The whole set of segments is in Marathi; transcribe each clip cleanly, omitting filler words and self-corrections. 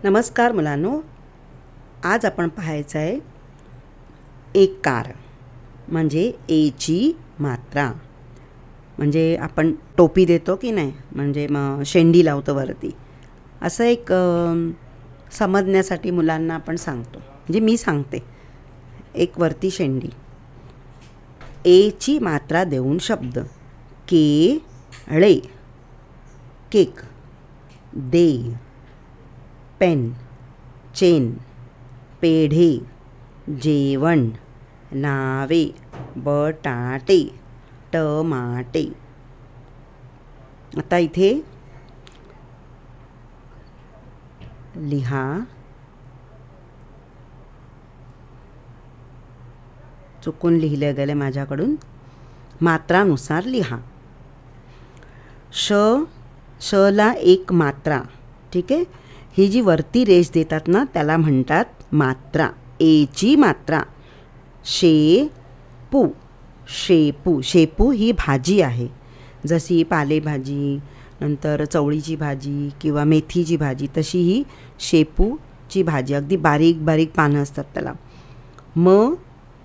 नमस्कार मुलांनो, आज आपण पाहायचं आहे एकार म्हणजे एची मात्रा. म्हणजे आपण टोपी देतो की नाही, म्हणजे मग शेंडी लावतो वरती, असं एक समजण्यासाठी मुलांना आपण सांगतो. म्हणजे मी सांगते एक वरती शेंडी. एची मात्रा देऊन शब्द: केळे, केक, दे, पेन, चेन, पेढे, जेवण, नावे, बटाटे, टमाटे. आता इथे लिहा. चुकून लिहिले गेले माझ्याकडून. मात्रानुसार लिहा. शला एक मात्रा. ठीक आहे. ही जी वरती रेष देतात ना, त्याला म्हणतात मात्रा. एची मात्रा. शेपू. शेपू. शेपू ही भाजी आहे. जशी पालेभाजी, नंतर चवळीची भाजी किंवा मेथीची भाजी, तशी ही शेपूची भाजी. अगदी बारीक बारीक पानं असतात त्याला.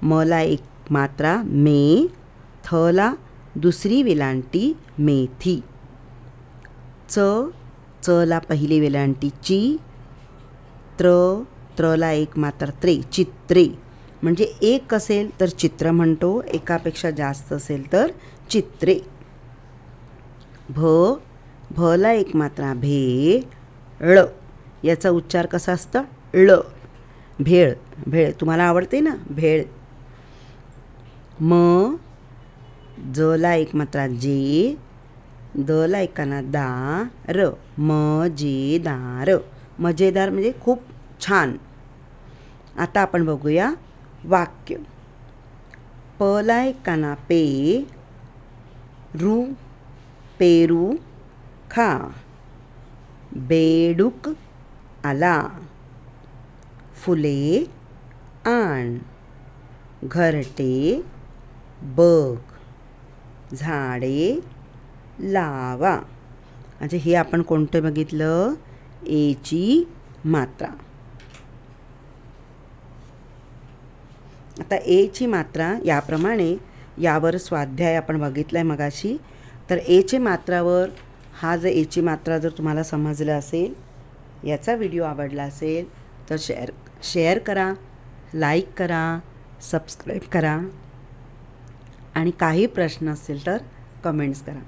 मला एक मात्रा मे. थला दुसरी वेलांटी मेथी. चला पहिली वेलांटी ची. त्रला एक मात्रा त्रे. चित्रे. म्हणजे एक असेल तर चित्र म्हणतो, एकापेक्षा जास्त असेल तर चित्रे. भला एक मात्रा भेळ. याचा उच्चार कसा असतं? ळ. भेळ. भेळ तुम्हाला आवडते ना, भेळ. जला एक मात्रा जे. दला एक काना दार. मजेदार. मजेदार म्हणजे खूप छान. आता आपण बघूया वाक्य. पला एक काना पे. पेरू खा. बेडूक आला. फुले आण. घरटे बघ. झाडे लावा. म्हणजे हे आपण कोणतं बघितलं? एची मात्रा. आता एची मात्रा याप्रमाणे, यावर स्वाध्याय आपण बघितला आहे मगाशी. तर एची मात्रावर हा जर एची मात्रा जर तुम्हाला समजलं असेल, याचा व्हिडिओ आवडला असेल तर शेअर करा, लाईक करा, सबस्क्राईब करा आणि काही प्रश्न असेल तर कमेंट्स करा.